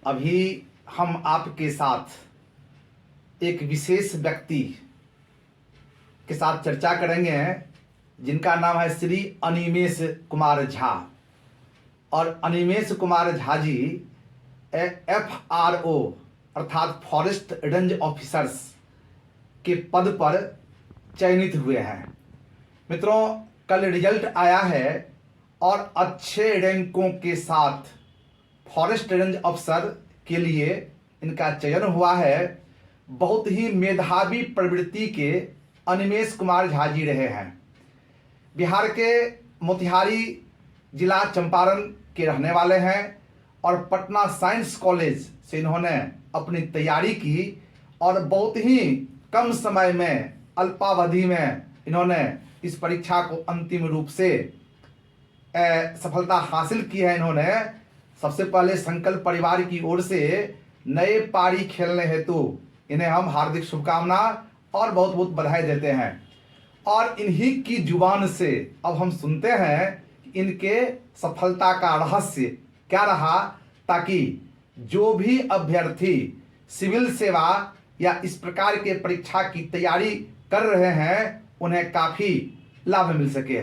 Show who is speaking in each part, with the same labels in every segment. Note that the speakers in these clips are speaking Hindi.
Speaker 1: अभी हम आपके साथ एक विशेष व्यक्ति के साथ चर्चा करेंगे जिनका नाम है श्री अनिमेष कुमार झा। और अनिमेष कुमार झा जी FRO अर्थात फॉरेस्ट रेंज ऑफिसर्स के पद पर चयनित हुए हैं। मित्रों, कल रिजल्ट आया है और अच्छे रैंकों के साथ फॉरेस्ट रेंज अफसर के लिए इनका चयन हुआ है। बहुत ही मेधावी प्रवृत्ति के अनिमेष कुमार झा जी रहे हैं। बिहार के मोतिहारी जिला चंपारण के रहने वाले हैं और पटना साइंस कॉलेज से इन्होंने अपनी तैयारी की और बहुत ही कम समय में, अल्पावधि में इन्होंने इस परीक्षा को अंतिम रूप से सफलता हासिल की है। इन्होंने सबसे पहले संकल्प परिवार की ओर से नए पारी खेलने हेतु इन्हें हम हार्दिक शुभकामना और बहुत बहुत बधाई देते हैं। और इन्हीं की जुबान से अब हम सुनते हैं कि इनके सफलता का रहस्य क्या रहा, ताकि जो भी अभ्यर्थी सिविल सेवा या इस प्रकार के परीक्षा की तैयारी कर रहे हैं उन्हें काफ़ी लाभ मिल सके।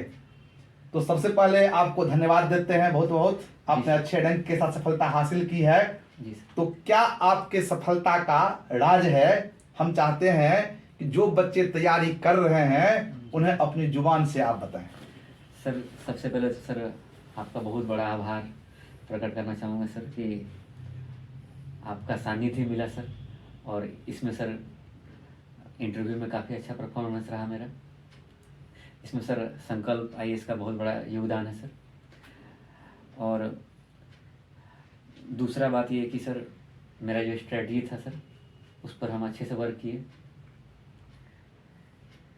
Speaker 1: तो सबसे पहले आपको धन्यवाद देते हैं बहुत बहुत। आपने अच्छे रैंक के साथ सफलता हासिल की है। तो क्या आपके सफलता का राज है? हम चाहते हैं कि जो बच्चे तैयारी कर रहे हैं उन्हें अपनी जुबान से आप बताएं।
Speaker 2: सर, सबसे पहले तो सर आपका बहुत बड़ा आभार प्रकट करना चाहूँगा सर कि आपका सानिध्य मिला सर। और इसमें सर इंटरव्यू में काफ़ी अच्छा परफॉर्मेंस रहा मेरा। इसमें सर संकल्प IAS का बहुत बड़ा योगदान है सर। और दूसरा बात ये कि सर मेरा जो स्ट्रेटजी था सर उस पर हम अच्छे से वर्क किए।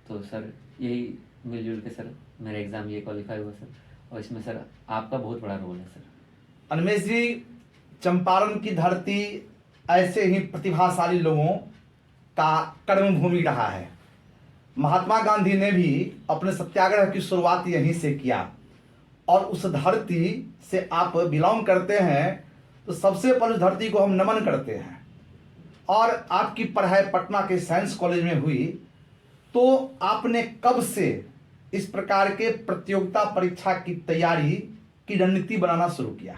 Speaker 2: तो सर यही मिलजुल के सर मेरा एग्ज़ाम ये क्वालिफाई हुआ सर। और इसमें सर आपका बहुत बड़ा रोल है सर।
Speaker 1: अनिमेष जी, चंपारण की धरती ऐसे ही प्रतिभाशाली लोगों का कर्मभूमि रहा है। महात्मा गांधी ने भी अपने सत्याग्रह की शुरुआत यहीं से किया और उस धरती से आप बिलोंग करते हैं, तो सबसे पहले उस धरती को हम नमन करते हैं। और आपकी पढ़ाई पटना के साइंस कॉलेज में हुई, तो आपने कब से इस प्रकार के प्रतियोगिता परीक्षा की तैयारी की रणनीति बनाना शुरू किया?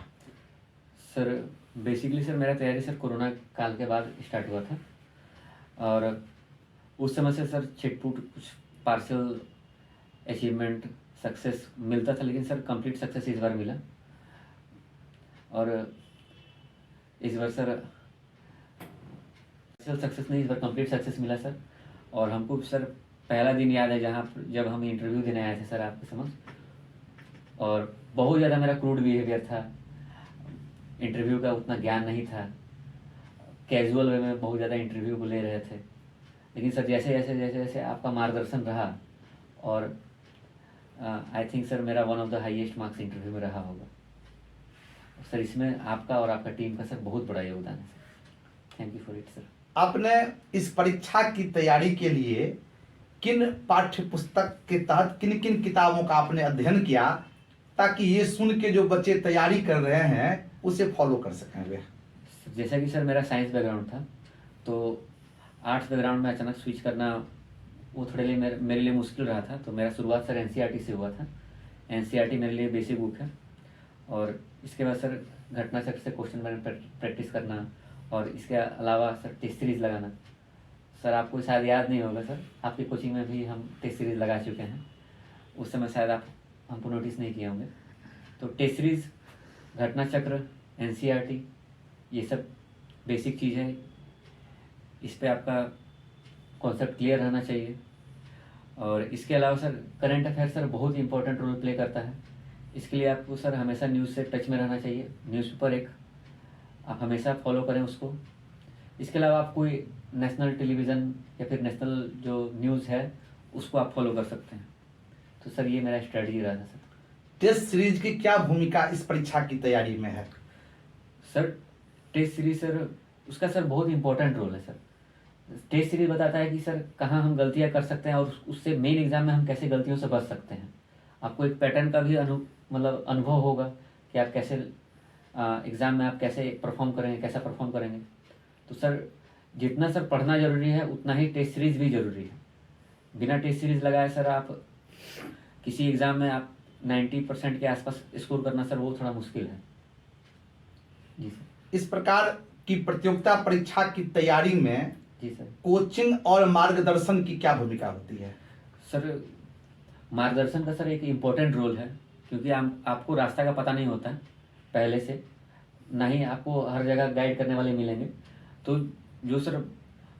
Speaker 2: सर बेसिकली सर मेरा तैयारी सर कोरोना काल के बाद स्टार्ट हुआ था। और उस समय से सर छिटपुट कुछ पार्शियल अचीवमेंट सक्सेस मिलता था, लेकिन सर कंप्लीट सक्सेस इस बार मिला। और इस बार सर पार्शियल सक्सेस नहीं, इस बार कंप्लीट सक्सेस मिला सर। और हमको सर पहला दिन याद है जब हम इंटरव्यू देने आए थे सर आपके समझ। और बहुत ज़्यादा मेरा क्रूड बिहेवियर था, इंटरव्यू का उतना ज्ञान नहीं था, कैजुअल वे में बहुत ज़्यादा इंटरव्यू को ले रहे थे। लेकिन सर जैसे आपका मार्गदर्शन रहा और आई थिंक सर मेरा one of the highest marks interview में रहा होगा सर। इसमें आपका और आपका टीम का सर बहुत बड़ा योगदान है sir. Thank you for it sir.
Speaker 1: आपने इस परीक्षा की तैयारी के लिए किन पाठ्य पुस्तक के तहत किन किन किताबों का आपने अध्ययन किया, ताकि ये सुन के जो बच्चे तैयारी कर रहे हैं उसे फॉलो कर सकें वे?
Speaker 2: जैसा कि सर मेरा साइंस बैकग्राउंड था, तो आर्ट्स बैकग्राउंड में अचानक स्विच करना वो थोड़े लिए मेरे लिए मुश्किल रहा था। तो मेरा शुरुआत सर NCERT से हुआ था। NCERT मेरे लिए बेसिक बुक है। और इसके बाद सर घटना चक्र से क्वेश्चन बैंक प्रैक्टिस करना, और इसके अलावा सर टेस्ट सीरीज़ लगाना। सर आपको शायद याद नहीं होगा सर, आपकी कोचिंग में भी हम टेस्ट सीरीज़ लगा चुके हैं। उस समय शायद आप हमको नोटिस नहीं किए होंगे। तो टेस्ट सीरीज़, घटना चक्र, NCERT, ये सब बेसिक चीज़ है। इस पे आपका कॉन्सेप्ट क्लियर रहना चाहिए। और इसके अलावा सर करंट अफेयर सर बहुत ही इंपॉर्टेंट रोल प्ले करता है। इसके लिए आपको सर हमेशा न्यूज़ से टच में रहना चाहिए। न्यूज़पेपर एक आप हमेशा फॉलो करें उसको। इसके अलावा आप कोई नेशनल टेलीविज़न या फिर नेशनल जो न्यूज़ है उसको आप फॉलो कर सकते हैं। तो सर ये मेरा स्ट्रेटजी रहा था सर।
Speaker 1: टेस्ट सीरीज की क्या भूमिका इस परीक्षा की तैयारी में है?
Speaker 2: सर टेस्ट सीरीज सर उसका सर बहुत इंपॉर्टेंट रोल है सर। टेस्ट सीरीज बताता है कि सर कहाँ हम गलतियाँ कर सकते हैं और उससे मेन एग्जाम में हम कैसे गलतियों से बच सकते हैं। आपको एक पैटर्न का भी अनुभव होगा कि आप कैसे एग्ज़ाम में आप कैसे परफॉर्म करेंगे, कैसा परफॉर्म करेंगे। तो सर जितना सर पढ़ना ज़रूरी है उतना ही टेस्ट सीरीज़ भी ज़रूरी है। बिना टेस्ट सीरीज़ लगाए सर आप किसी एग्ज़ाम में आप 90% के आसपास स्कोर करना सर वो थोड़ा मुश्किल है। जी सर।
Speaker 1: इस प्रकार की प्रतियोगिता परीक्षा की तैयारी में
Speaker 2: जी सर।
Speaker 1: कोचिंग और मार्गदर्शन की क्या भूमिका होती है?
Speaker 2: सर मार्गदर्शन का सर एक इम्पोर्टेंट रोल है, क्योंकि आपको रास्ता का पता नहीं होता है पहले से, ना ही आपको हर जगह गाइड करने वाले मिलेंगे। तो जो सर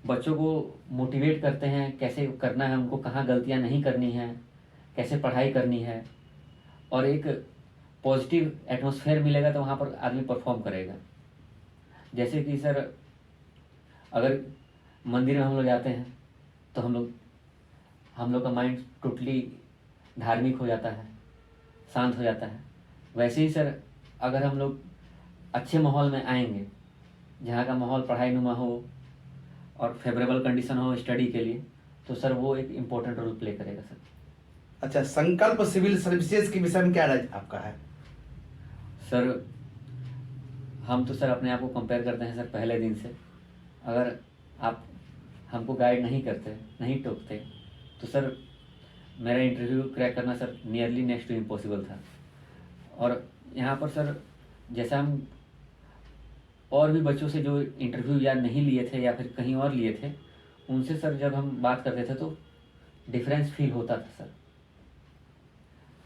Speaker 2: बच्चों को मोटिवेट करते हैं कैसे करना है, उनको कहाँ गलतियाँ नहीं करनी है, कैसे पढ़ाई करनी है, और एक पॉजिटिव एटमॉस्फेयर मिलेगा तो वहाँ पर आदमी परफॉर्म करेगा। जैसे कि सर अगर मंदिर में हम लोग जाते हैं तो हम लोग का माइंड टोटली धार्मिक हो जाता है, शांत हो जाता है। वैसे ही सर अगर हम लोग अच्छे माहौल में आएंगे, जहाँ का माहौल पढ़ाई नुमा हो और फेवरेबल कंडीशन हो स्टडी के लिए, तो सर वो एक इम्पोर्टेंट रोल प्ले करेगा सर।
Speaker 1: अच्छा, संकल्प सिविल सर्विसेज के विषय में क्या राय आपका है?
Speaker 2: सर हम तो सर अपने आप को कंपेयर करते हैं सर पहले दिन से। अगर आप हमको गाइड नहीं करते, नहीं टोकते, तो सर मेरा इंटरव्यू क्रैक करना sir nearly next to impossible था। और यहाँ पर सर जैसा हम और भी बच्चों से जो इंटरव्यू या नहीं लिए थे या फिर कहीं और लिए थे, उनसे सर जब हम बात करते थे तो डिफरेंस फील होता था सर।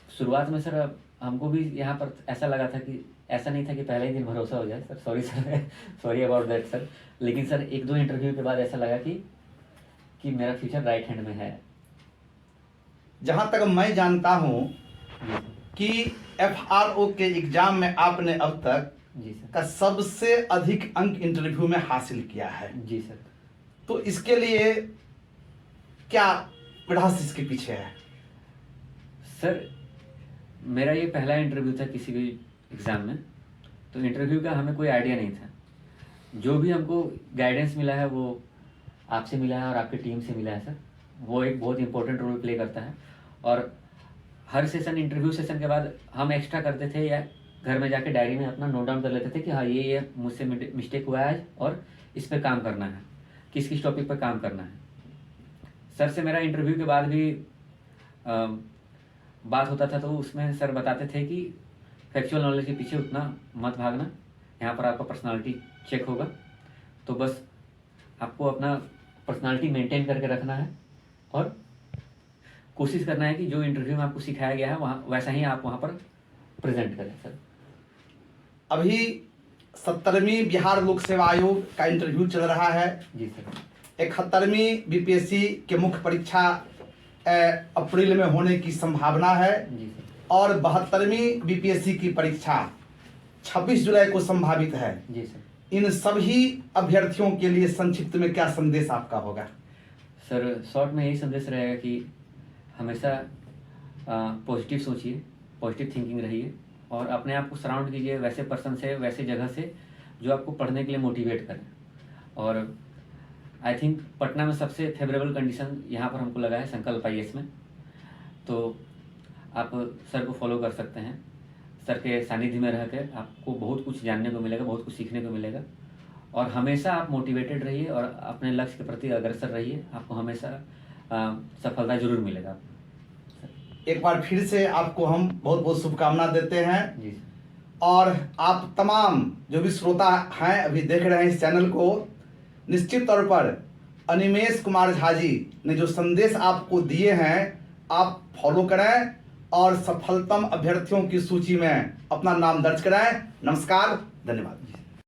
Speaker 2: शुरुआत में सर हमको भी यहाँ पर ऐसा लगा था कि ऐसा नहीं था कि पहले ही दिन भरोसा हो जाए sir, sorry sir, sorry about that sir. लेकिन सर एक दो इंटरव्यू के बाद ऐसा लगा कि मेरा फ्यूचर राइट हैंड में है।
Speaker 1: जहां तक मैं जानता हूं कि FRO के एग्जाम में आपने अब तक
Speaker 2: जी सर।
Speaker 1: का सबसे अधिक अंक इंटरव्यू में हासिल किया है।
Speaker 2: जी सर।
Speaker 1: तो इसके लिए क्या रहस्य इसके पीछे है?
Speaker 2: सर मेरा ये पहला इंटरव्यू था किसी भी एग्ज़ाम में, तो इंटरव्यू का हमें कोई आइडिया नहीं था। जो भी हमको गाइडेंस मिला है वो आपसे मिला है और आपकी टीम से मिला है सर। वो एक बहुत इंपॉर्टेंट रोल प्ले करता है। और हर सेशन, इंटरव्यू सेशन के बाद हम एक्स्ट्रा करते थे या घर में जाके डायरी में अपना नोट डाउन कर लेते थे कि हाँ ये मुझसे मिस्टेक हुआ है आज और इस पे काम करना है, किस किस टॉपिक पर काम करना है। सर से मेरा इंटरव्यू के बाद भी बात होता था तो उसमें सर बताते थे कि फैक्चुअल नॉलेज के पीछे उतना मत भागना, यहाँ पर आपका पर्सनालिटी चेक होगा, तो बस आपको अपना पर्सनालिटी मेंटेन करके रखना है और कोशिश करना है कि जो इंटरव्यू में आपको सिखाया गया है वहाँ वैसा ही आप वहाँ पर प्रेजेंट करें सर।
Speaker 1: अभी 70वीं बिहार लोक सेवा आयोग का इंटरव्यू चल रहा है।
Speaker 2: जी सर।
Speaker 1: 71वीं BPSC के मुख्य परीक्षा अप्रैल में होने की संभावना है।
Speaker 2: जी सर।
Speaker 1: और 72वीं BPSC की परीक्षा 26 जुलाई को संभावित है।
Speaker 2: जी सर।
Speaker 1: इन सभी अभ्यर्थियों के लिए संक्षिप्त में क्या संदेश आपका होगा?
Speaker 2: सर शॉर्ट में यही संदेश रहेगा कि हमेशा पॉजिटिव सोचिए, पॉजिटिव थिंकिंग रहिए और अपने आप को सराउंड कीजिए वैसे पर्सन से, वैसे जगह से जो आपको पढ़ने के लिए मोटिवेट करें। और आई थिंक पटना में सबसे फेवरेबल कंडीशन यहाँ पर हमको लगा है संकल्प IAS में, तो आप सर को फॉलो कर सकते हैं। सर के सानिध्य में रह कर आपको बहुत कुछ जानने को मिलेगा, बहुत कुछ सीखने को मिलेगा। और हमेशा आप मोटिवेटेड रहिए और अपने लक्ष्य के प्रति अग्रसर रहिए, आपको हमेशा सफलता जरूर मिलेगा।
Speaker 1: एक बार फिर से आपको हम बहुत बहुत शुभकामना देते हैं।
Speaker 2: जी।
Speaker 1: और आप तमाम जो भी श्रोता हैं अभी देख रहे हैं इस चैनल को, निश्चित तौर पर अनिमेष कुमार झा जी ने जो संदेश आपको दिए हैं आप फॉलो करें और सफलतम अभ्यर्थियों की सूची में अपना नाम दर्ज कराएं। नमस्कार, धन्यवाद।